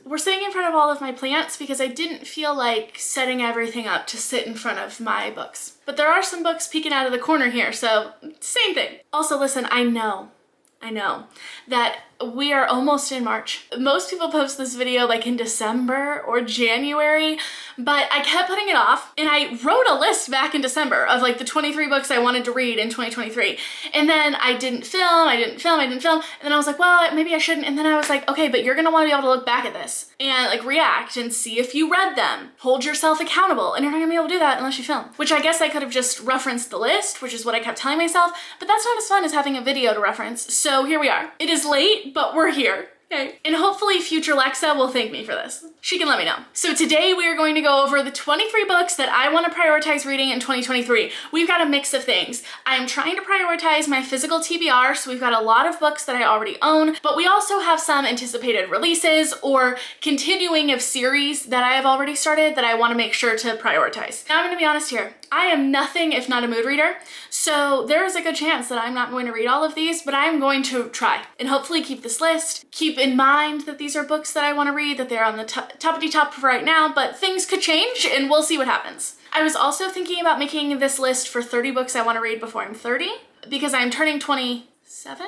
We're sitting in front of all of my plants because I didn't feel like setting everything up to sit in front of my books. But there are some books peeking out of the corner here, so same thing. Also, listen, I know that we are almost in March. Most people post this video like in December or January, but I kept putting it off, and I wrote a list back in December of like the 23 books I wanted to read in 2023. And then I didn't film, and then I was like, well, maybe I shouldn't. And then I was like, okay, but you're gonna wanna be able to look back at this and like react and see if you read them. Hold yourself accountable, and you're not gonna be able to do that unless you film. Which I guess I could have just referenced the list, which is what I kept telling myself, but that's not as fun as having a video to reference. So here we are. It is late, but we're here. Okay. And hopefully future Lexa will thank me for this. She can let me know. So today we are going to go over the 23 books that I want to prioritize reading in 2023. We've got a mix of things. I'm trying to prioritize my physical TBR, so we've got a lot of books that I already own, but we also have some anticipated releases or continuing of series that I have already started that I want to make sure to prioritize. Now I'm going to be honest here. I am nothing if not a mood reader, so there is a good chance that I'm not going to read all of these, but I'm going to try and hopefully keep this list. Keep in mind that these are books that I want to read, that they're on the toppity top for right now, but things could change and we'll see what happens. I was also thinking about making this list for 30 books I want to read before I'm 30, because I'm turning 27,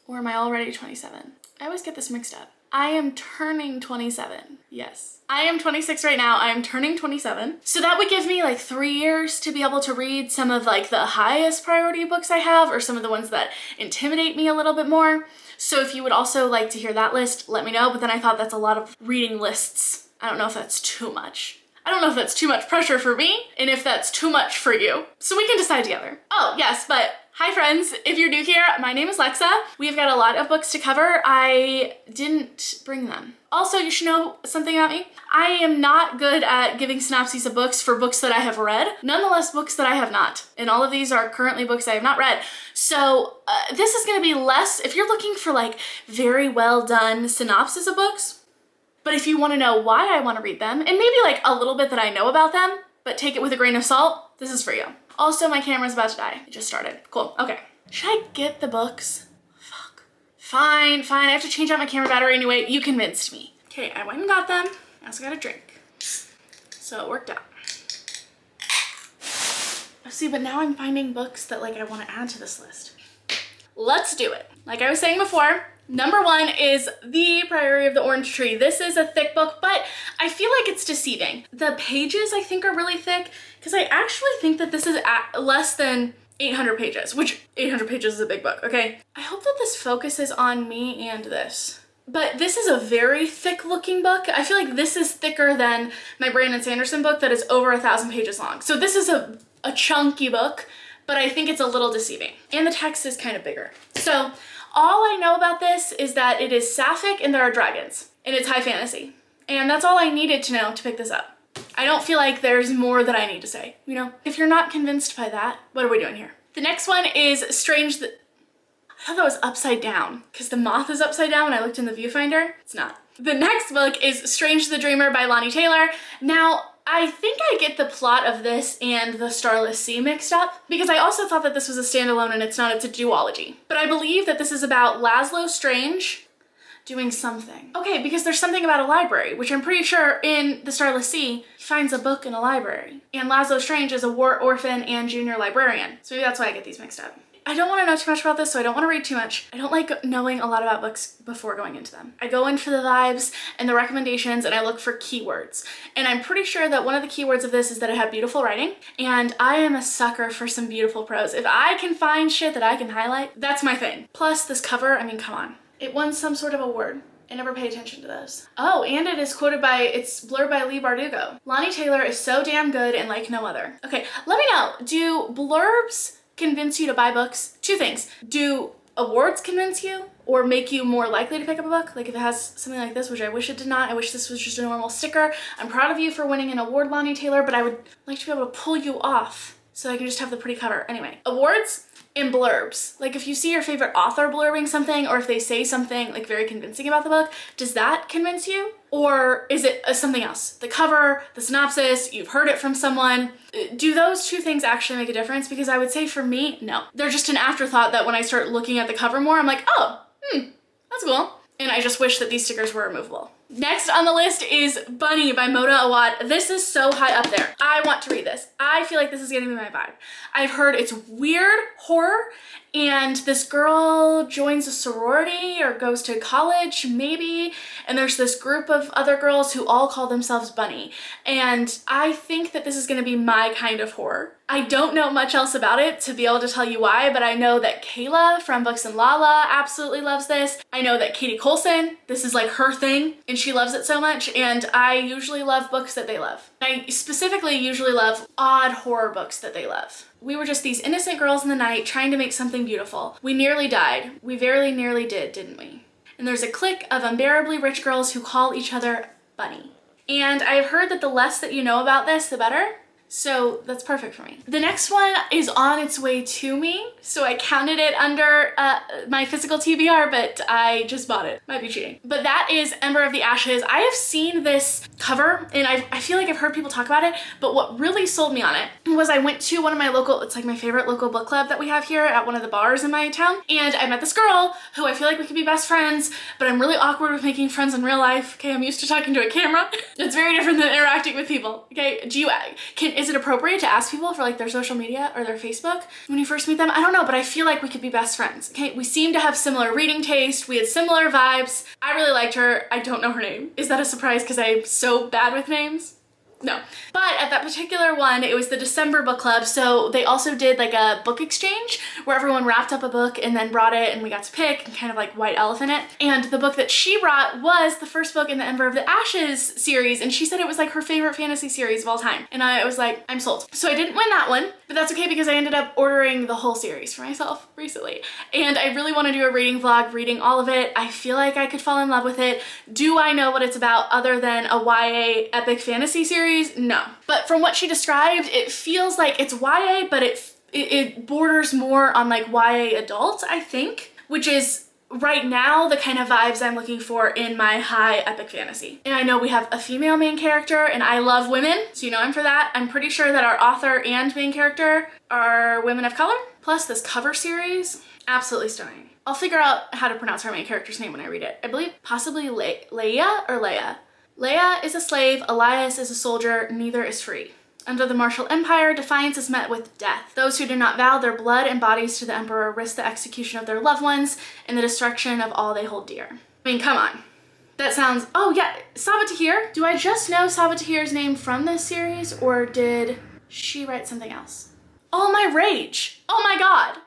or am I already 27? I always get this mixed up. I am turning 27, yes. I am 26 right now, I am turning 27. So that would give me like 3 years to be able to read some of like the highest priority books I have, or some of the ones that intimidate me a little bit more. So if you would also like to hear that list, let me know, but then I thought that's a lot of reading lists. I don't know if that's too much. I don't know if that's too much pressure for me, and if that's too much for you. So we can decide together. Oh yes, but hi friends, if you're new here, my name is Lexa. We've got a lot of books to cover. I didn't bring them. Also, you should know something about me. I am not good at giving synopses of books for books that I have read, nonetheless books that I have not. And all of these are currently books I have not read. So this is gonna be less, if you're looking for like very well done synopsis of books, but if you wanna know why I wanna read them, and maybe like a little bit that I know about them, but take it with a grain of salt, this is for you. Also, my camera's about to die. It just started. Cool, okay. Should I get the books? Fuck. Fine, I have to change out my camera battery anyway. You convinced me. Okay, I went and got them. I also got a drink. So it worked out. See, but now I'm finding books that like I want to add to this list. Let's do it. Like I was saying before, number 1 is The Priory of the Orange Tree. This is a thick book, but I feel like it's deceiving. The pages I think are really thick, because I actually think that this is less than 800 pages, which 800 pages is a big book, okay? I hope that this focuses on me and this. But this is a very thick looking book. I feel like this is thicker than my Brandon Sanderson book that is over 1,000 pages long. So this is a chunky book, but I think it's a little deceiving. And the text is kind of bigger. So all I know about this is that it is sapphic and there are dragons, and it's high fantasy. And that's all I needed to know to pick this up. I don't feel like there's more that I need to say, you know? If you're not convinced by that, what are we doing here? The next one is I thought that was upside down, because the moth is upside down when I looked in the viewfinder. It's not. The next book is Strange the Dreamer by Lonnie Taylor. Now, I think I get the plot of this and The Starless Sea mixed up, because I also thought that this was a standalone and it's not, it's a duology. But I believe that this is about Laszlo Strange doing something. Okay, because there's something about a library, which I'm pretty sure in The Starless Sea, he finds a book in a library. And Laszlo Strange is a war orphan and junior librarian. So maybe that's why I get these mixed up. I don't want to know too much about this, so I don't want to read too much. I don't like knowing a lot about books before going into them. I go in for the vibes and the recommendations, and I look for keywords. And I'm pretty sure that one of the keywords of this is that it had beautiful writing, and I am a sucker for some beautiful prose. If I can find shit that I can highlight, that's my thing. Plus this cover, I mean, come on. It won some sort of award. I never pay attention to those. Oh, and it is it's blurred by Lee Bardugo. Lonnie Taylor is so damn good and like no other. Okay, let me know, do blurbs convince you to buy books? 2 things. Do awards convince you or make you more likely to pick up a book? Like if it has something like this, which I wish it did not. I wish this was just a normal sticker. I'm proud of you for winning an award, Lonnie Taylor, but I would like to be able to pull you off so I can just have the pretty cover. Anyway, awards and blurbs. Like if you see your favorite author blurbing something, or if they say something like very convincing about the book, does that convince you? Or is it something else? The cover, the synopsis, you've heard it from someone. Do those 2 things actually make a difference? Because I would say for me, no. They're just an afterthought that when I start looking at the cover more, I'm like, oh, that's cool. And I just wish that these stickers were removable. Next on the list is Bunny by Mona Awad. This is so high up there. I want to read this. I feel like this is gonna be my vibe. I've heard it's weird horror, and this girl joins a sorority or goes to college maybe, and there's this group of other girls who all call themselves Bunny, and I think that this is gonna be my kind of horror. I don't know much else about it to be able to tell you why, but I know that Kayla from Books and Lala absolutely loves this. I know that Katie Coulson, this is like her thing, and she loves it so much, and I usually love books that they love. I specifically usually love odd horror books that they love. We were just these innocent girls in the night trying to make something beautiful. We nearly died. We very nearly did, didn't we? And there's a clique of unbearably rich girls who call each other Bunny. And I've heard that the less that you know about this, the better. So that's perfect for me. The next one is on its way to me, so I counted it under my physical TBR, but I just bought it. Might be cheating. But that is Ember of the Ashes. I have seen this cover, and I feel like I've heard people talk about it, but what really sold me on it was I went to one of my local, it's like my favorite local book club that we have here at one of the bars in my town, and I met this girl who I feel like we could be best friends, but I'm really awkward with making friends in real life. Okay, I'm used to talking to a camera. It's very different than interacting with people. Okay, is it appropriate to ask people for like their social media or their Facebook when you first meet them? I don't know, but I feel like we could be best friends. Okay, we seem to have similar reading taste. We had similar vibes. I really liked her. I don't know her name. Is that a surprise because I'm so bad with names? No. But at that particular one, it was the December book club, so they also did like a book exchange where everyone wrapped up a book and then brought it and we got to pick and kind of like white elephant it. And the book that she brought was the first book in the Ember of the Ashes series, and she said it was like her favorite fantasy series of all time. And I was like, I'm sold. So I didn't win that one, but that's okay because I ended up ordering the whole series for myself recently. And I really want to do a reading vlog, reading all of it. I feel like I could fall in love with it. Do I know what it's about other than a YA epic fantasy series? No. But from what she described, it feels like it's YA, but it borders more on like YA adult, I think, which is right now the kind of vibes I'm looking for in my high epic fantasy. And I know we have a female main character, and I love women, so you know I'm for that. I'm pretty sure that our author and main character are women of color. Plus this cover series, absolutely stunning. I'll figure out how to pronounce her main character's name when I read it. I believe possibly Leia or Leia. Leia is a slave, Elias is a soldier, neither is free. Under the Martial Empire, defiance is met with death. Those who do not vow their blood and bodies to the Emperor risk the execution of their loved ones and the destruction of all they hold dear. I mean, come on. That sounds, oh yeah, Sabaa Tahir. Do I just know Sabaa Tahir's name from this series, or did she write something else? All My Rage. Oh my God.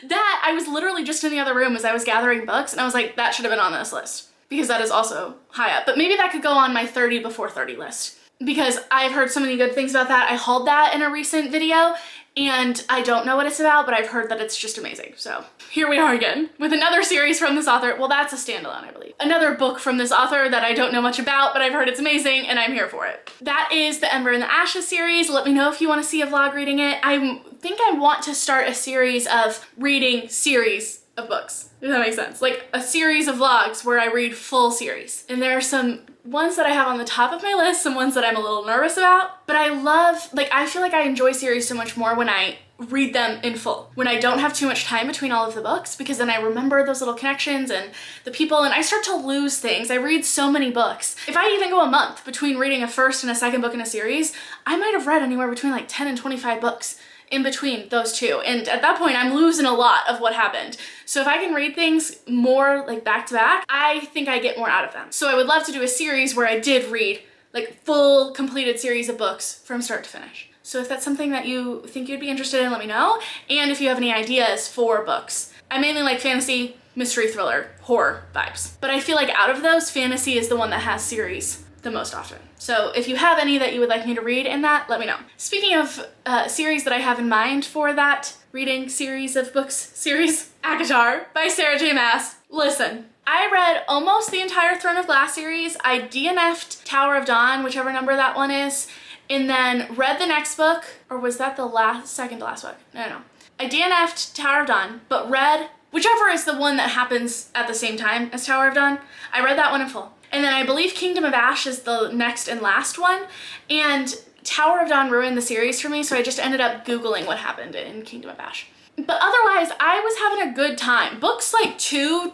That, I was literally just in the other room as I was gathering books, and I was like, that should have been on this list, because that is also high up. But maybe that could go on my 30 before 30 list, because I've heard so many good things about that. I hauled that in a recent video, and I don't know what it's about, but I've heard that it's just amazing. So here we are again with another series from this author. Well, that's a standalone, I believe. Another book from this author that I don't know much about, but I've heard it's amazing and I'm here for it. That is the Ember and the Ashes series. Let me know if you want to see a vlog reading it. I think I want to start a series of reading series of books, if that makes sense. Like a series of vlogs where I read full series. And there are some ones that I have on the top of my list, some ones that I'm a little nervous about, but I love, like, I feel like I enjoy series so much more when I read them in full, when I don't have too much time between all of the books, because then I remember those little connections and the people, and I start to lose things. I read so many books. If I even go a month between reading a first and a second book in a series, I might have read anywhere between like 10 and 25 books in between those two. And at that point, I'm losing a lot of what happened. So if I can read things more like back to back, I think I get more out of them. So I would love to do a series where I did read like full completed series of books from start to finish. So if that's something that you think you'd be interested in, let me know. And if you have any ideas for books. I mainly like fantasy, mystery, thriller, horror vibes. But I feel like out of those, fantasy is the one that has series the most often. So if you have any that you would like me to read in that, let me know. Speaking of series that I have in mind for that reading series of books series, ACOTAR by Sarah J Maas. Listen, I read almost the entire Throne of Glass series. I DNF'd Tower of Dawn, whichever number that one is, and then read the next book, or was that the second to last book? No. I DNF'd Tower of Dawn, but read whichever is the one that happens at the same time as Tower of Dawn. I read that one in full. And then I believe Kingdom of Ash is the next and last one. And Tower of Dawn ruined the series for me, so I just ended up Googling what happened in Kingdom of Ash. But otherwise, I was having a good time. Books like 2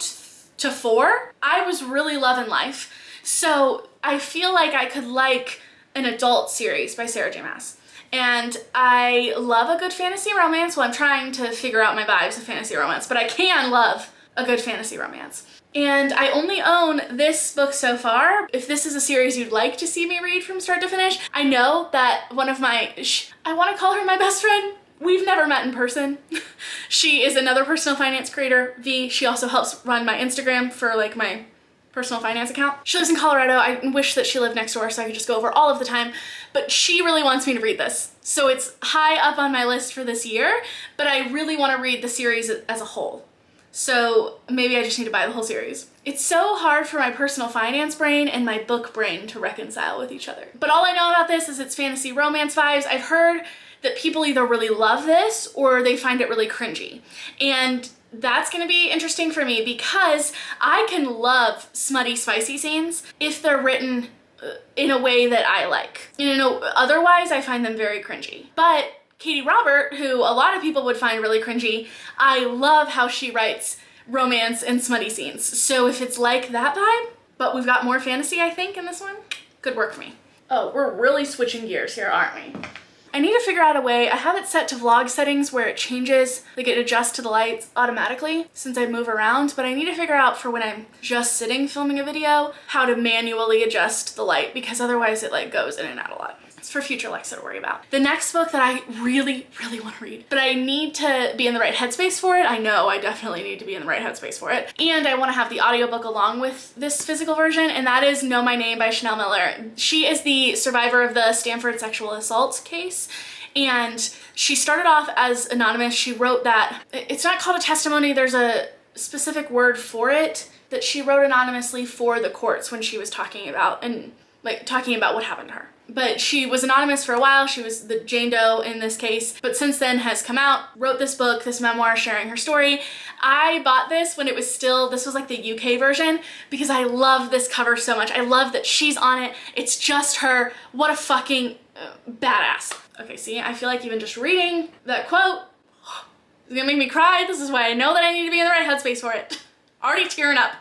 to 4, I was really loving life. So I feel like I could like an adult series by Sarah J Maas. And I love a good fantasy romance. Well, I'm trying to figure out my vibes of fantasy romance, but I can love a good fantasy romance. And I only own this book so far. If this is a series you'd like to see me read from start to finish, I know that one of my, I want to call her my best friend. We've never met in person. She is another personal finance creator, V. She also helps run my Instagram for like my personal finance account. She lives in Colorado. I wish that she lived next door so I could just go over all of the time, but she really wants me to read this. So it's high up on my list for this year, but I really want to read the series as a whole. So maybe I just need to buy the whole series. It's so hard for my personal finance brain and my book brain to reconcile with each other. But all I know about this is it's fantasy romance vibes. I've heard that people either really love this or they find it really cringy. And that's gonna be interesting for me because I can love smutty, spicy scenes if they're written in a way that I like. You know, otherwise I find them very cringy. But Katie Robert, who a lot of people would find really cringy, I love how she writes romance and smutty scenes. So if it's like that vibe, but we've got more fantasy, I think, in this one, could work for me. Oh, we're really switching gears here, aren't we? I need to figure out a way. I have it set to vlog settings where it changes, like it adjusts to the lights automatically since I move around, but I need to figure out for when I'm just sitting filming a video how to manually adjust the light because otherwise it like goes in and out a lot. It's for future Lexa to worry about. The next book that I really, really want to read, but I need to be in the right headspace for it. I know I definitely need to be in the right headspace for it. And I want to have the audiobook along with this physical version, and that is Know My Name by Chanel Miller. She is the survivor of the Stanford sexual assault case. And she started off as anonymous. She wrote that, it's not called a testimony, there's a specific word for it, that she wrote anonymously for the courts when she was talking about what happened to her. But she was anonymous for a while. She was the Jane Doe in this case, but since then has come out, wrote this book, this memoir sharing her story. I bought this when it was still, this was like the UK version because I love this cover so much. I love that she's on it. It's just her. What a fucking badass. Okay, see, I feel like even just reading that quote is gonna make me cry. This is why I know that I need to be in the right headspace for it. Already tearing up.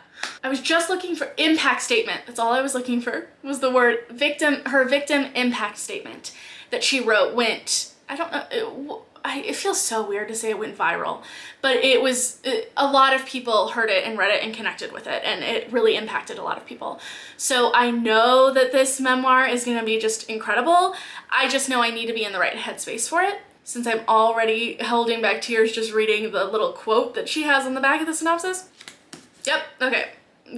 I was just looking for impact statement. That's all I was looking for, was the word victim. Her victim impact statement that she wrote went, I don't know, it feels so weird to say it went viral, but a lot of people heard it and read it and connected with it, and it really impacted a lot of people. So I know that this memoir is gonna be just incredible. I just know I need to be in the right headspace for it, since I'm already holding back tears just reading the little quote that she has on the back of the synopsis. Yep, okay.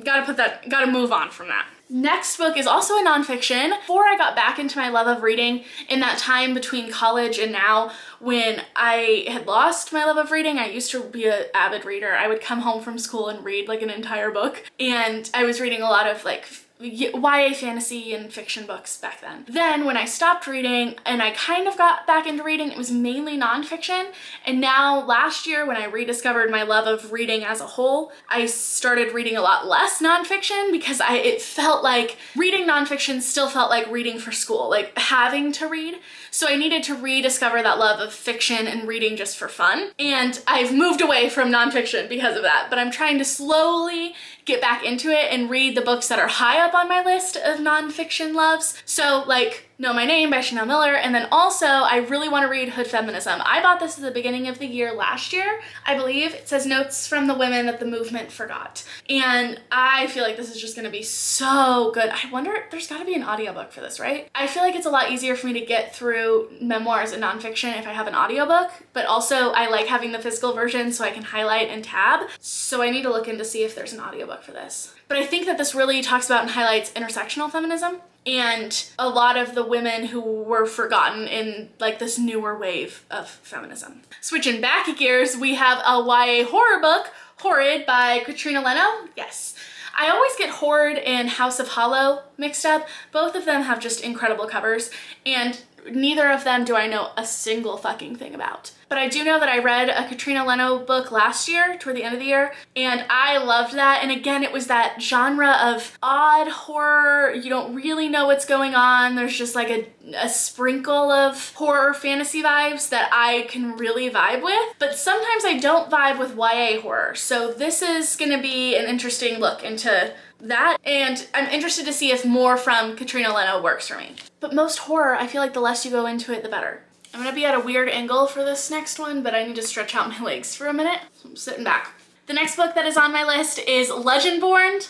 Gotta move on from that. Next book is also a nonfiction. Before I got back into my love of reading, in that time between college and now when I had lost my love of reading, I used to be an avid reader. I would come home from school and read like an entire book, and I was reading a lot of like YA fantasy and fiction books back then. Then when I stopped reading and I kind of got back into reading, it was mainly nonfiction. And now last year when I rediscovered my love of reading as a whole, I started reading a lot less nonfiction because it felt like reading nonfiction still felt like reading for school, like having to read. So I needed to rediscover that love of fiction and reading just for fun. And I've moved away from nonfiction because of that, but I'm trying to slowly get back into it and read the books that are high up on my list of nonfiction loves. So like Know My Name by Chanel Miller, and then also I really want to read Hood Feminism. I bought this at the beginning of the year last year, I believe. It says Notes from the Women that the Movement Forgot. And I feel like this is just gonna be so good. I wonder, there's gotta be an audiobook for this, right? I feel like it's a lot easier for me to get through memoirs and nonfiction if I have an audiobook, but also I like having the physical version so I can highlight and tab. So I need to look into see if there's an audiobook for this. But I think that this really talks about and highlights intersectional feminism and a lot of the women who were forgotten in like this newer wave of feminism. Switching back gears, we have a YA horror book, Horrid by Katrina Leno. Yes. I always get Horrid and House of Hollow mixed up. Both of them have just incredible covers, and neither of them do I know a single fucking thing about. But I do know that I read a Katrina Leno book last year, toward the end of the year, and I loved that. And again, it was that genre of odd horror. You don't really know what's going on. There's just like a sprinkle of horror fantasy vibes that I can really vibe with. But sometimes I don't vibe with YA horror. So this is gonna be an interesting look into that, and I'm interested to see if more from Katrina Leno works for me. But most horror, I feel like the less you go into it, the better. I'm gonna be at a weird angle for this next one, but I need to stretch out my legs for a minute. So I'm sitting back. The next book that is on my list is Legendborn.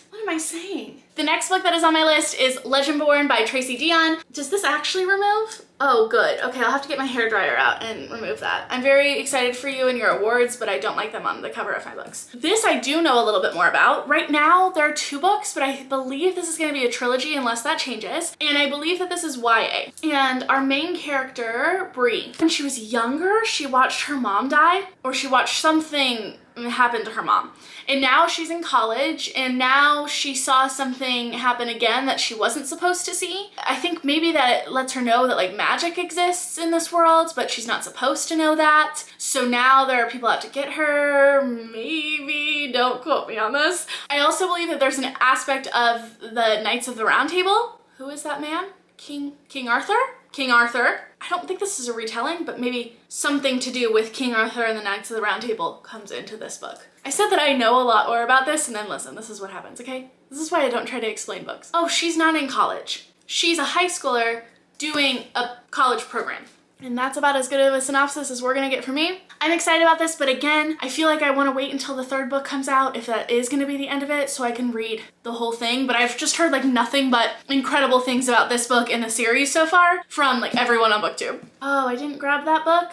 What am I saying? The next book that is on my list is Legendborn by Tracy Deonn. Does this actually remove? Oh, good. Okay, I'll have to get my hairdryer out and remove that. I'm very excited for you and your awards, but I don't like them on the cover of my books. This I do know a little bit more about. Right now, there are 2 books, but I believe this is gonna be a trilogy unless that changes. And I believe that this is YA. And our main character, Bree, when she was younger, she watched her mom die, or she watched something happen to her mom. And now she's in college, and now she saw something happen again that she wasn't supposed to see. I think maybe that lets her know that like magic exists in this world, but she's not supposed to know that. So now there are people out to get her, maybe, don't quote me on this. I also believe that there's an aspect of the Knights of the Round Table. Who is that man? King Arthur? King Arthur. I don't think this is a retelling, but maybe something to do with King Arthur and the Knights of the Round Table comes into this book. I said that I know a lot more about this, and then listen, this is what happens, okay? This is why I don't try to explain books. Oh, she's not in college. She's a high schooler doing a college program. And that's about as good of a synopsis as we're gonna get from me. I'm excited about this, but again, I feel like I wanna wait until the 3rd book comes out, if that is gonna be the end of it, so I can read the whole thing. But I've just heard like nothing but incredible things about this book in the series so far from like everyone on BookTube. Oh, I didn't grab that book?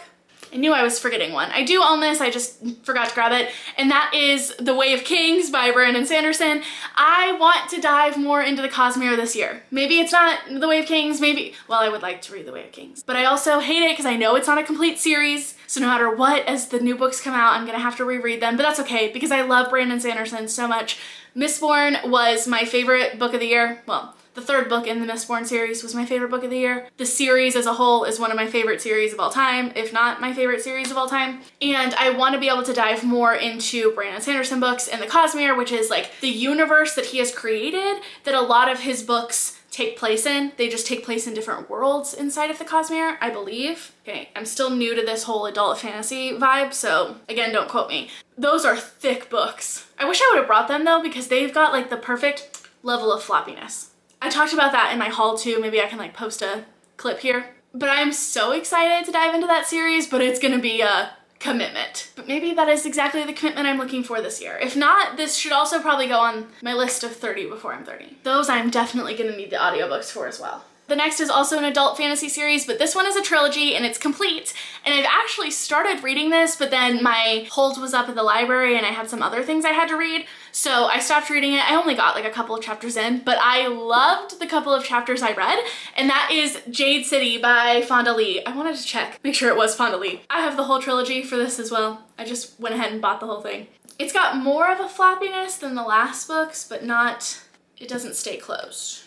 I knew I was forgetting one. I do own this, I just forgot to grab it, and that is The Way of Kings by Brandon Sanderson. I want to dive more into the Cosmere this year. Maybe it's not The Way of Kings, maybe, well, I would like to read The Way of Kings, but I also hate it because I know it's not a complete series, so no matter what, as the new books come out, I'm gonna have to reread them, but that's okay because I love Brandon Sanderson so much. Mistborn was my favorite book of the year. Well, the 3rd book in the Mistborn series was my favorite book of the year. The series as a whole is one of my favorite series of all time, if not my favorite series of all time. And I want to be able to dive more into Brandon Sanderson books and the Cosmere, which is like the universe that he has created that a lot of his books take place in. They just take place in different worlds inside of the Cosmere, I believe. Okay, I'm still new to this whole adult fantasy vibe, so again, don't quote me. Those are thick books. I wish I would have brought them though, because they've got like the perfect level of floppiness. I talked about that in my haul too. Maybe I can like post a clip here. But I'm so excited to dive into that series, but it's gonna be a commitment. But maybe that is exactly the commitment I'm looking for this year. If not, this should also probably go on my list of 30 before I'm 30. Those I'm definitely gonna need the audiobooks for as well. The next is also an adult fantasy series, but this one is a trilogy and it's complete. And I've actually started reading this, but then my hold was up at the library and I had some other things I had to read. So I stopped reading it. I only got like a couple of chapters in, but I loved the couple of chapters I read. And that is Jade City by Fonda Lee. I wanted to check, make sure it was Fonda Lee. I have the whole trilogy for this as well. I just went ahead and bought the whole thing. It's got more of a floppiness than the last books, but not, it doesn't stay closed.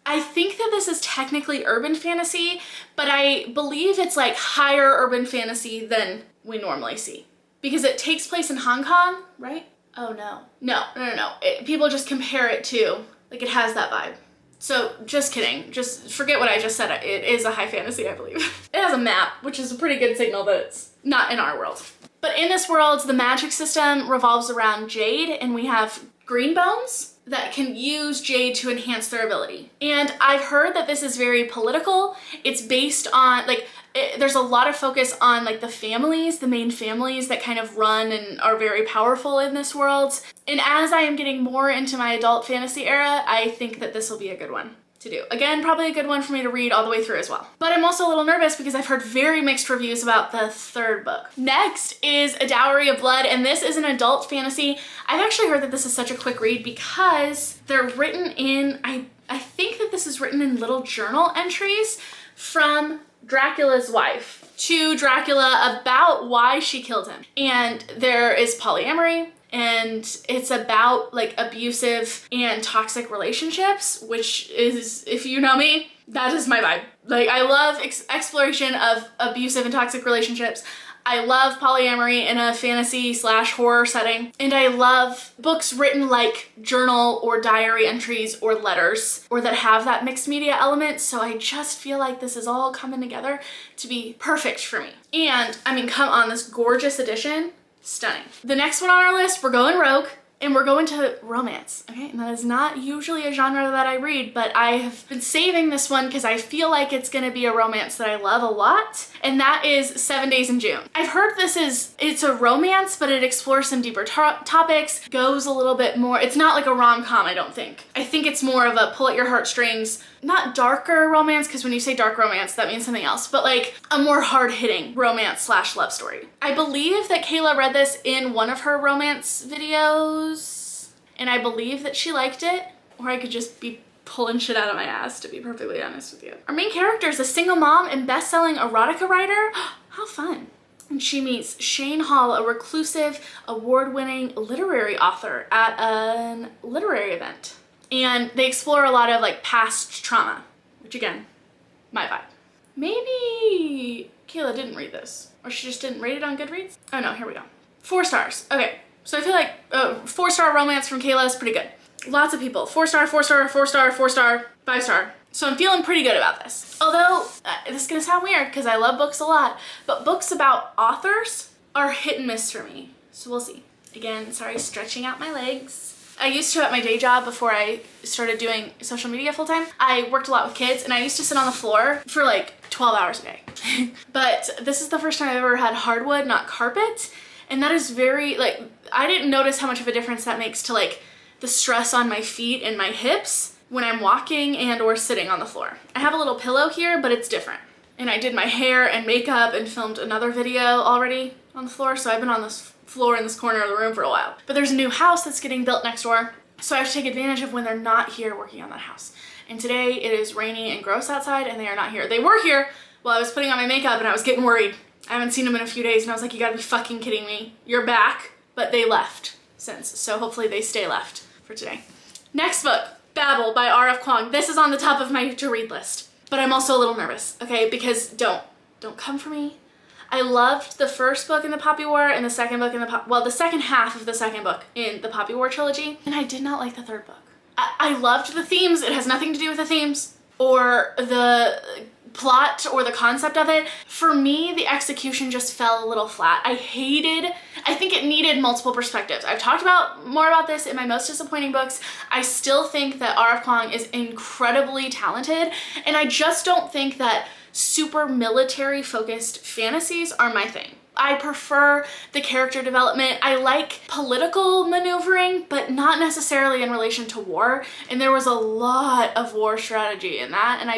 I think that this is technically urban fantasy, but I believe it's like higher urban fantasy than we normally see. Because it takes place in Hong Kong, right? Oh no. No. People just compare it to, like it has that vibe. So just kidding, just forget what I just said. It is a high fantasy, I believe. It has a map, which is a pretty good signal that it's not in our world. But in this world, the magic system revolves around jade, and we have green bones that can use jade to enhance their ability. And I've heard that this is very political. It's based on, like, there's a lot of focus on like the families, the main families that kind of run and are very powerful in this world. And as I am getting more into my adult fantasy era, I think that this will be a good one to do. Again, probably a good one for me to read all the way through as well. But I'm also a little nervous because I've heard very mixed reviews about the 3rd book. Next is A Dowry of Blood, and this is an adult fantasy. I've actually heard that this is such a quick read because they're written in, I think that this is written in little journal entries from Dracula's wife to Dracula about why she killed him. And there is polyamory, and it's about like abusive and toxic relationships, which is, if you know me, that is my vibe. Like, I love exploration of abusive and toxic relationships. I love polyamory in a fantasy/horror setting, and I love books written like journal or diary entries or letters, or that have that mixed media element. So I just feel like this is all coming together to be perfect for me. And I mean, come on, this gorgeous edition, stunning. The next one on our list, we're going rogue. And we're going to romance, okay? And that is not usually a genre that I read, but I have been saving this one because I feel like it's gonna be a romance that I love a lot, and that is 7 Days in June. I've heard it's a romance, but it explores some deeper topics, goes a little bit more, it's not like a rom-com, I don't think. I think it's more of a pull at your heartstrings, not darker romance, because when you say dark romance, that means something else, but like a more hard-hitting romance slash love story. I believe that Kayla read this in one of her romance videos, and I believe that she liked it, or I could just be pulling shit out of my ass, to be perfectly honest with you. Our main character is a single mom and best-selling erotica writer. How fun. And she meets Shane Hall, a reclusive, award-winning literary author at a literary event. And they explore a lot of like past trauma, which again, my vibe. Maybe Kayla didn't read this, or she just didn't rate it on Goodreads. Oh no, here we go. 4 stars. Okay, so I feel like 4-star romance from Kayla is pretty good. Lots of people, 4-star, 4-star, 4-star, 4-star, 5-star. So I'm feeling pretty good about this. Although, this is gonna sound weird because I love books a lot, but books about authors are hit and miss for me. So we'll see. Again, sorry, stretching out my legs. I used to at my day job before I started doing social media full time. I worked a lot with kids and I used to sit on the floor for like 12 hours a day. But this is the first time I've ever had hardwood, not carpet. And that is very, like, I didn't notice how much of a difference that makes to like the stress on my feet and my hips when I'm walking and or sitting on the floor. I have a little pillow here, but it's different. And I did my hair and makeup and filmed another video already on the floor. So I've been on this floor in this corner of the room for a while. But there's a new house that's getting built next door. So I have to take advantage of when they're not here working on that house. And today it is rainy and gross outside and they are not here. They were here while I was putting on my makeup and I was getting worried. I haven't seen them in a few days and I was like, you gotta be fucking kidding me. You're back. But they left since. So hopefully they stay left for today. Next book, Babel by R.F. Kuang. This is on the top of my to read list. But I'm also a little nervous, okay? Because don't come for me. I loved the first book in the Poppy War and the second book in the second half of the second book in the Poppy War trilogy, and I did not like the third book. I loved the themes. It has nothing to do with the themes or the plot or the concept of it. For me, the execution just fell a little flat. I think it needed multiple perspectives. I've talked more about this in my most disappointing books. I still think that R.F. Kuang is incredibly talented, and I just don't think that super military focused fantasies are my thing. I prefer the character development. I like political maneuvering, but not necessarily in relation to war. And there was a lot of war strategy in that, and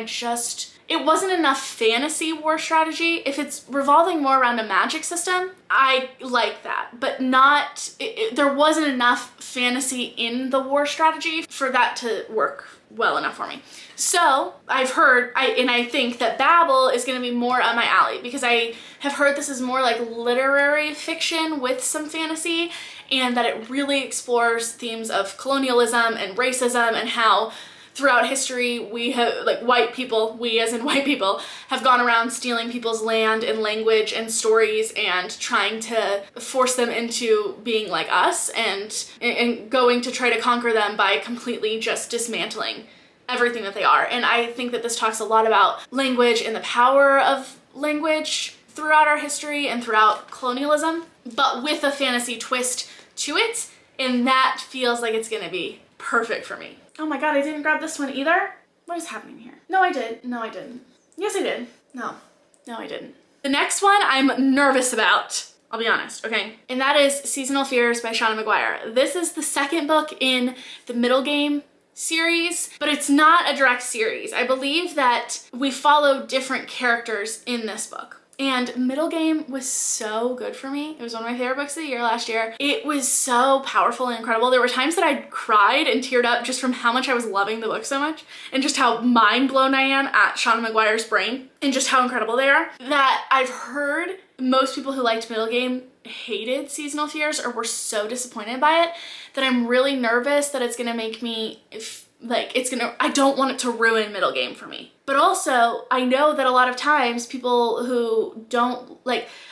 it wasn't enough fantasy war strategy. If it's revolving more around a magic system, I like that, but there wasn't enough fantasy in the war strategy for that to work well enough for me. So I've heard, and I think that Babel is gonna be more up my alley because I have heard this is more like literary fiction with some fantasy, and that it really explores themes of colonialism and racism and how throughout history we have, like white people, we as in white people, have gone around stealing people's land and language and stories and trying to force them into being like us and going to try to conquer them by completely just dismantling everything that they are. And I think that this talks a lot about language and the power of language throughout our history and throughout colonialism, but with a fantasy twist to it, and that feels like it's gonna be perfect for me. Oh my god, I didn't grab this one either? What is happening here? No, I did. No, I didn't. Yes, I did. No, I didn't. The next one I'm nervous about, I'll be honest, okay? And that is Seasonal Fears by Shauna McGuire. This is the second book in the Middle Game series, but it's not a direct series. I believe that we follow different characters in this book. And Middle Game was so good for me. It was one of my favorite books of the year last year. It was so powerful and incredible. There were times that I cried and teared up just from how much I was loving the book so much and just how mind blown I am at Shauna McGuire's brain and just how incredible they are. That I've heard most people who liked Middle Game hated Seasonal Fears or were so disappointed by it that I'm really nervous that it's gonna make me I don't want it to ruin Middle Game for me. But also, I know that a lot of times people who don't,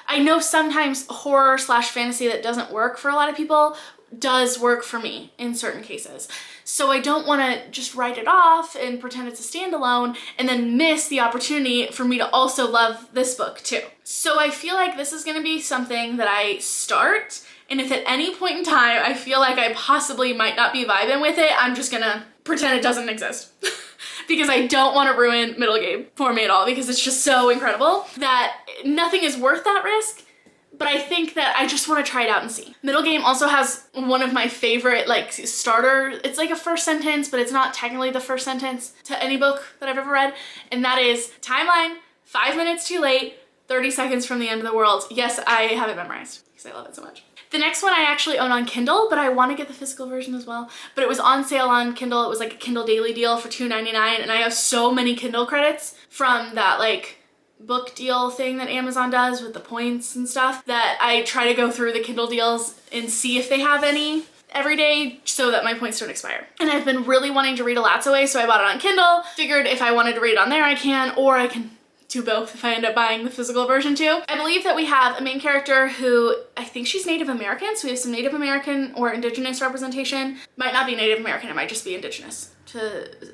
I know sometimes horror slash fantasy that doesn't work for a lot of people does work for me in certain cases. So I don't want to just write it off and pretend it's a standalone and then miss the opportunity for me to also love this book too. So I feel like this is going to be something that I start And if at any point in time I feel like I possibly might not be vibing with it, I'm just gonna pretend it doesn't exist. Because I don't want to ruin Middle Game for me at all, because it's just so incredible that nothing is worth that risk. But I think that I just want to try it out and see. Middle Game also has one of my favorite like starter, it's like a first sentence, but it's not technically the first sentence to any book that I've ever read. And that is timeline, 5 minutes too late, 30 seconds from the end of the world. Yes, I have it memorized because I love it so much. The next one I actually own on Kindle, but I want to get the physical version as well. But it was on sale on Kindle. It was like a Kindle daily deal for $2.99, and I have so many Kindle credits from that like book deal thing that Amazon does with the points and stuff that I try to go through the Kindle deals and see if they have any every day so that my points don't expire. And I've been really wanting to read Alat's Way, so I bought it on Kindle. Figured if I wanted to read it on there, I can, or I can do both if I end up buying the physical version too. I believe that we have a main character who, I think she's Native American, so we have some Native American or Indigenous representation. Might not be Native American, it might just be Indigenous.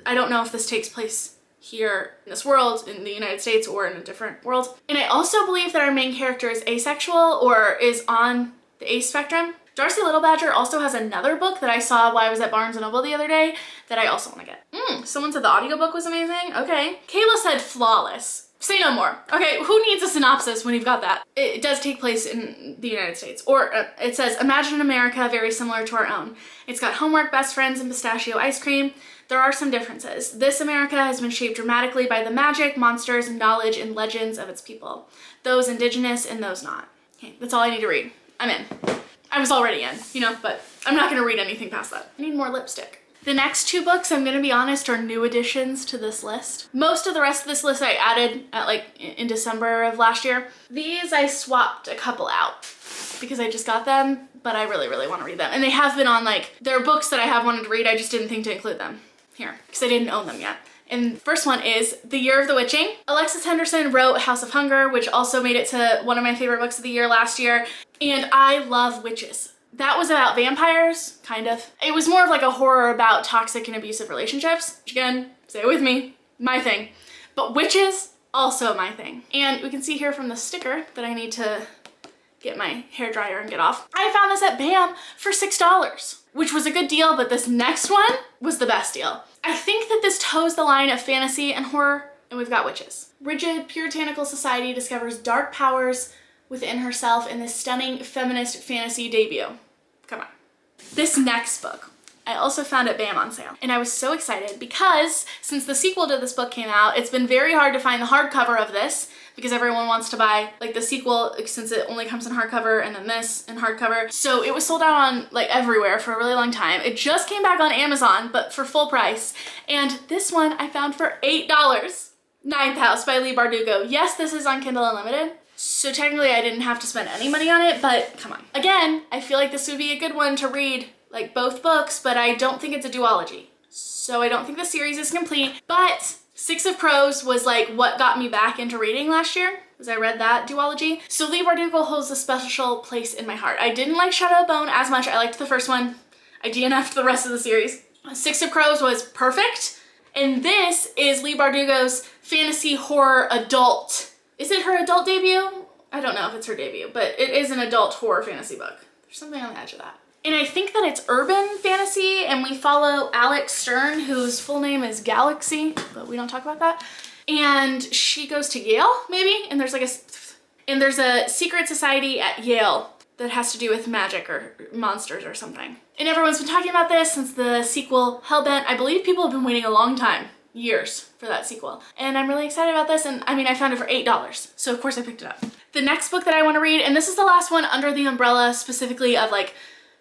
I don't know if this takes place here in this world, in the United States, or in a different world. And I also believe that our main character is asexual or is on the ace spectrum. Darcy Little Badger also has another book that I saw while I was at Barnes & Noble the other day that I also want to get. Someone said the audiobook was amazing. Okay. Kayla said flawless. Say no more. Okay, who needs a synopsis when you've got that? It does take place in the United States. Or it says, imagine an America very similar to our own. It's got homework, best friends, and pistachio ice cream. There are some differences. This America has been shaped dramatically by the magic, monsters, knowledge, and legends of its people. Those indigenous and those not. Okay, that's all I need to read. I'm in. I was already in, you know, but I'm not gonna read anything past that. I need more lipstick. The next two books, I'm gonna be honest, are new additions to this list. Most of the rest of this list I added at like in December of last year. These I swapped a couple out because I just got them, but I really, really want to read them. And they have been on like, they're books that I have wanted to read, I just didn't think to include them here because I didn't own them yet. And the first one is The Year of the Witching. Alexis Henderson wrote House of Hunger, which also made it to one of my favorite books of the year last year. And I love witches. That was about vampires, kind of. It was more of like a horror about toxic and abusive relationships, which again, say it with me, my thing. But witches, also my thing. And we can see here from the sticker that I need to get my hair dryer and get off. I found this at BAM for $6, which was a good deal, but this next one was the best deal. I think that this toes the line of fantasy and horror, and we've got witches. Rigid, puritanical society discovers dark powers within herself in this stunning feminist fantasy debut. Come on. This next book, I also found at BAM on sale. And I was so excited because since the sequel to this book came out, it's been very hard to find the hardcover of this because everyone wants to buy like the sequel since it only comes in hardcover and then this in hardcover. So it was sold out on like everywhere for a really long time. It just came back on Amazon, but for full price. And this one I found for $8. Ninth House by Leigh Bardugo. Yes, this is on Kindle Unlimited. So technically I didn't have to spend any money on it, but come on. Again, I feel like this would be a good one to read, like both books, but I don't think it's a duology. So I don't think the series is complete, but Six of Crows was like what got me back into reading last year, because I read that duology. So Leigh Bardugo holds a special place in my heart. I didn't like Shadow of Bone as much. I liked the first one. I DNF'd the rest of the series. Six of Crows was perfect. And this is Leigh Bardugo's fantasy horror adult. Is it her adult debut? I don't know if it's her debut, but it is an adult horror fantasy book. There's something on the edge of that. And I think that it's urban fantasy, and we follow Alex Stern, whose full name is Galaxy, but we don't talk about that. And she goes to Yale, maybe? And there's like there's a secret society at Yale that has to do with magic or monsters or something. And everyone's been talking about this since the sequel, Hellbent. I believe people have been waiting a long time. Years for that sequel. And I'm really excited about this, and I mean I found it for $8, so of course I picked it up. The next book that I want to read, and this is the last one under the umbrella specifically of like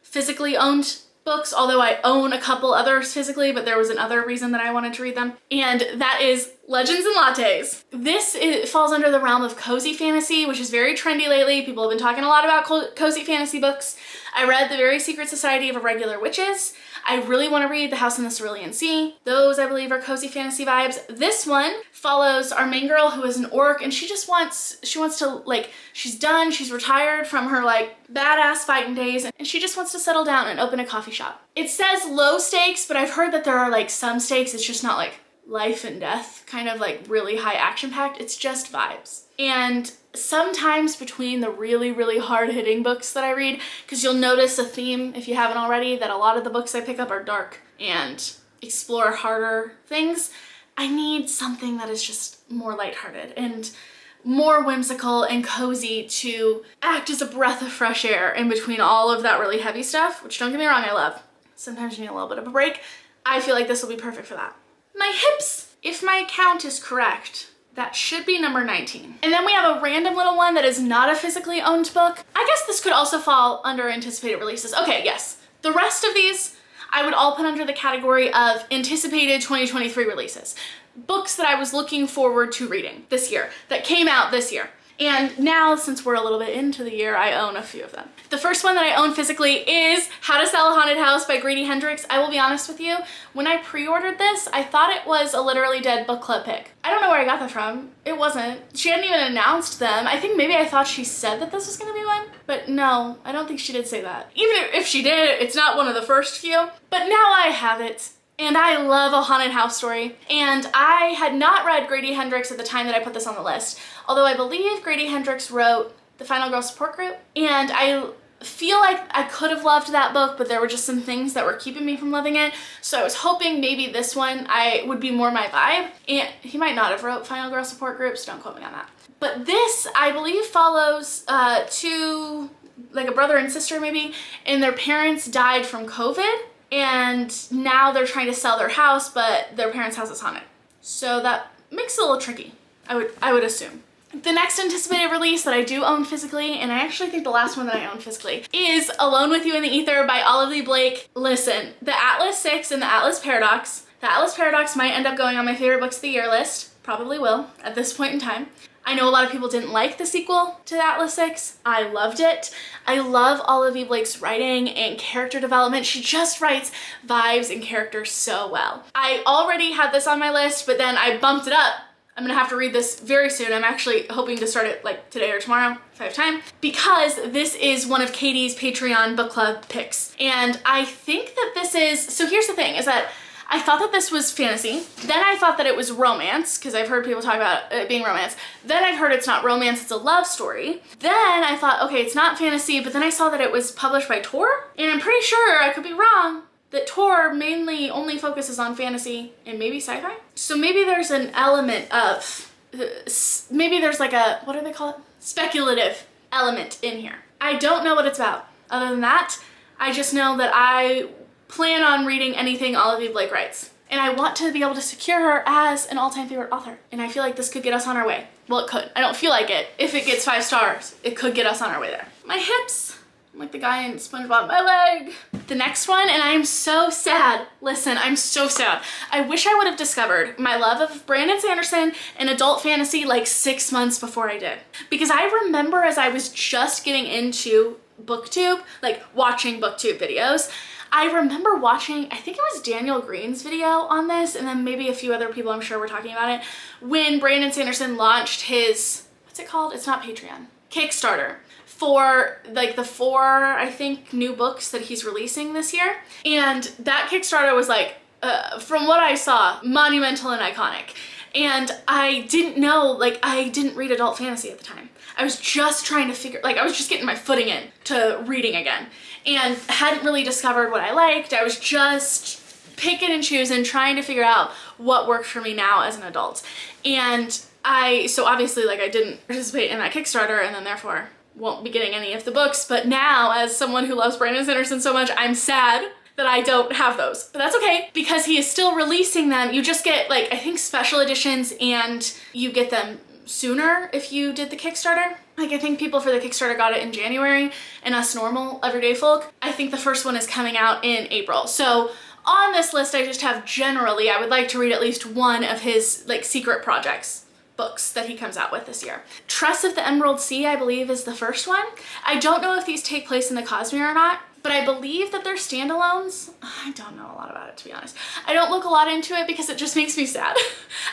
physically owned books, although I own a couple others physically, but there was another reason that I wanted to read them, and that is Legends and Lattes. This falls under the realm of cozy fantasy, which is very trendy lately. People have been talking a lot about cozy fantasy books. I read The Very Secret Society of Irregular Witches. I really want to read The House in the Cerulean Sea. Those, I believe, are cozy fantasy vibes. This one follows our main girl who is an orc, and she wants to, like, she's done, she's retired from her, like, badass fighting days, and she just wants to settle down and open a coffee shop. It says low stakes, but I've heard that there are, like, some stakes. It's just not, like, life and death, kind of, like, really high action-packed. It's just vibes. And sometimes between the really, really hard-hitting books that I read, because you'll notice a theme, if you haven't already, that a lot of the books I pick up are dark and explore harder things. I need something that is just more lighthearted and more whimsical and cozy to act as a breath of fresh air in between all of that really heavy stuff, which, don't get me wrong, I love. Sometimes you need a little bit of a break. I feel like this will be perfect for that. My hips, if my count is correct, that should be number 19. And then we have a random little one that is not a physically owned book. I guess this could also fall under anticipated releases. Okay, yes. The rest of these I would all put under the category of anticipated 2023 releases. Books that I was looking forward to reading this year, that came out this year. And now, since we're a little bit into the year, I own a few of them. The first one that I own physically is How to Sell a Haunted House by Grady Hendrix. I will be honest with you, when I pre-ordered this, I thought it was a Literally Dead book club pick. I don't know where I got that from. It wasn't. She hadn't even announced them. I think maybe I thought she said that this was gonna be one, but no, I don't think she did say that. Even if she did, it's not one of the first few. But now I have it. And I love a haunted house story. And I had not read Grady Hendrix at the time that I put this on the list. Although I believe Grady Hendrix wrote The Final Girl Support Group. And I feel like I could have loved that book, but there were just some things that were keeping me from loving it. So I was hoping maybe this one would be more my vibe. And he might not have wrote Final Girl Support Group, so don't quote me on that. But this, I believe, follows two, like a brother and sister maybe, and their parents died from COVID. And now they're trying to sell their house, but their parents' house is haunted. So that makes it a little tricky, I would assume. The next anticipated release that I do own physically, and I actually think the last one that I own physically, is Alone with You in the Ether by Olivia Blake. Listen, the Atlas 6 and the Atlas Paradox. The Atlas Paradox might end up going on my favorite books of the year list. Probably will at this point in time. I know a lot of people didn't like the sequel to the Atlas 6. I loved it. I love Olivia Blake's writing and character development. She just writes vibes and characters so well. I already had this on my list, but then I bumped it up. I'm gonna have to read this very soon. I'm actually hoping to start it like today or tomorrow if I have time, because this is one of Katie's Patreon book club picks. And I think that this is, so here's the thing, is that I thought that this was fantasy. Then I thought that it was romance, because I've heard people talk about it being romance. Then I've heard it's not romance, it's a love story. Then I thought, okay, it's not fantasy, but then I saw that it was published by Tor, and I'm pretty sure, I could be wrong, that Tor mainly only focuses on fantasy and maybe sci-fi. So maybe there's an element of, maybe there's like a, what do they call it? Speculative element in here. I don't know what it's about. Other than that, I just know that I plan on reading anything Olivia Blake writes. And I want to be able to secure her as an all-time favorite author. And I feel like this could get us on our way. Well, it could. I don't feel like it. If it gets 5 stars, it could get us on our way there. My hips. I'm like the guy in SpongeBob. My leg. The next one, and I am so sad. Listen, I'm so sad. I wish I would have discovered my love of Brandon Sanderson and adult fantasy like 6 months before I did. Because I remember as I was just getting into BookTube, like watching BookTube videos, I remember watching, I think it was Daniel Green's video on this, and then maybe a few other people I'm sure were talking about it, when Brandon Sanderson launched his, what's it called? It's not Patreon. Kickstarter for like the 4, I think, new books that he's releasing this year. And that Kickstarter was like, from what I saw, monumental and iconic. And I didn't know, like, I didn't read adult fantasy at the time. I was just trying to figure, like, I was just getting my footing in to reading again and hadn't really discovered what I liked. I was just picking and choosing, trying to figure out what worked for me now as an adult. And so obviously, like, I didn't participate in that Kickstarter and then therefore won't be getting any of the books. But now, as someone who loves Brandon Sanderson so much, I'm sad that I don't have those. But that's okay, because he is still releasing them. You just get, like, I think special editions, and you get them sooner if you did the Kickstarter. Like, I think people for the Kickstarter got it in January, and us normal everyday folk, I think the first one is coming out in April. So on this list, I just have generally, I would like to read at least one of his like secret projects books that he comes out with this year. Trust of the Emerald Sea, I believe, is the first one. I don't know if these take place in the Cosmere or not, but I believe that they're standalones. I don't know a lot about it, to be honest. I don't look a lot into it because it just makes me sad.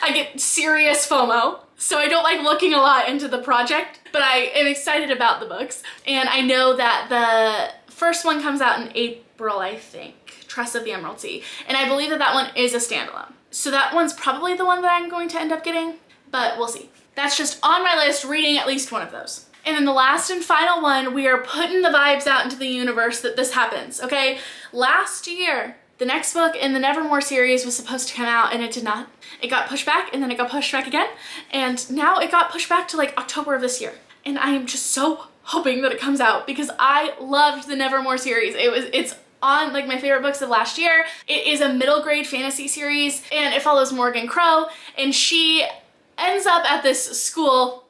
I get serious FOMO, so I don't like looking a lot into the project, but I am excited about the books. And I know that the first one comes out in April, I think, Trust of the Emerald Sea. And I believe that that one is a standalone. So that one's probably the one that I'm going to end up getting. but we'll see. That's just on my list, reading at least one of those. And then the last and final one, we are putting the vibes out into the universe that this happens, okay? Last year, the next book in the Nevermore series was supposed to come out and it did not. It got pushed back and then it got pushed back again. And now it got pushed back to like October of this year. And I am just so hoping that it comes out because I loved the Nevermore series. It's on like my favorite books of last year. It is a middle grade fantasy series and it follows Morgan Crow and she ends up at this school,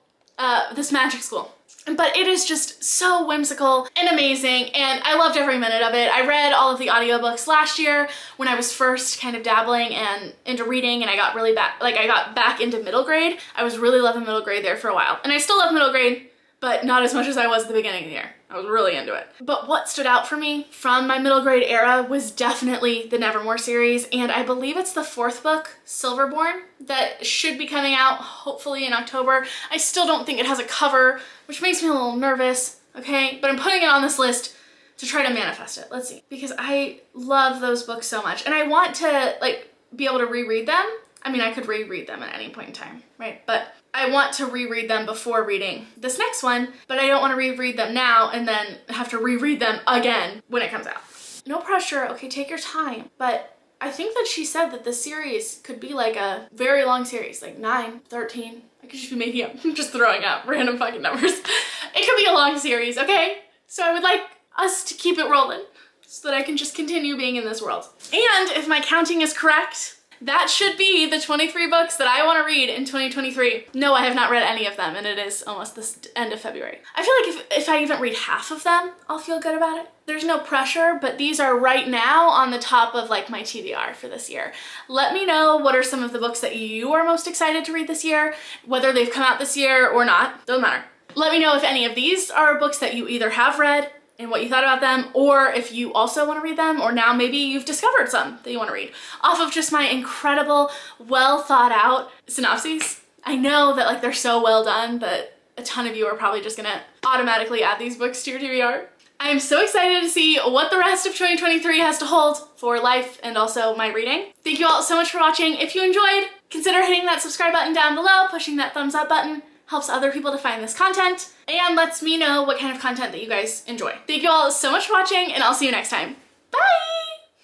this magic school. But it is just so whimsical and amazing and I loved every minute of it. I read all of the audiobooks last year when I was first kind of dabbling and into reading and I got really back, like I got back into middle grade. I was really loving middle grade there for a while. And I still love middle grade, but not as much as I was at the beginning of the year. I was really into it. But what stood out for me from my middle grade era was definitely the Nevermore series, and I believe it's the 4th book, Silverborn, that should be coming out hopefully in October. I still don't think it has a cover, which makes me a little nervous, okay? But I'm putting it on this list to try to manifest it. Let's see. Because I love those books so much, and I want to like be able to reread them. I mean, I could reread them at any point in time, right? But I want to reread them before reading this next one, but I don't want to reread them now and then have to reread them again when it comes out. No pressure, okay, take your time. But I think that she said that this series could be like a very long series, like 9, 13. I could just be making up, just throwing out random fucking numbers. It could be a long series, okay? So I would like us to keep it rolling so that I can just continue being in this world. And if my counting is correct, that should be the 23 books that I want to read in 2023. No, I have not read any of them, and it is almost the end of February. I feel like if I even read half of them, I'll feel good about it. There's no pressure, but these are right now on the top of like my TBR for this year. Let me know what are some of the books that you are most excited to read this year, whether they've come out this year or not, doesn't matter. Let me know if any of these are books that you either have read and what you thought about them, or if you also want to read them, or now maybe you've discovered some that you want to read off of just my incredible, well thought out synopses. I know that like they're so well done that a ton of you are probably just gonna automatically add these books to your TBR. I am so excited to see what the rest of 2023 has to hold for life and also my reading. Thank you all so much for watching. If you enjoyed, consider hitting that subscribe button down below, pushing that thumbs up button. Helps other people to find this content and lets me know what kind of content that you guys enjoy. Thank you all so much for watching and I'll see you next time. Bye!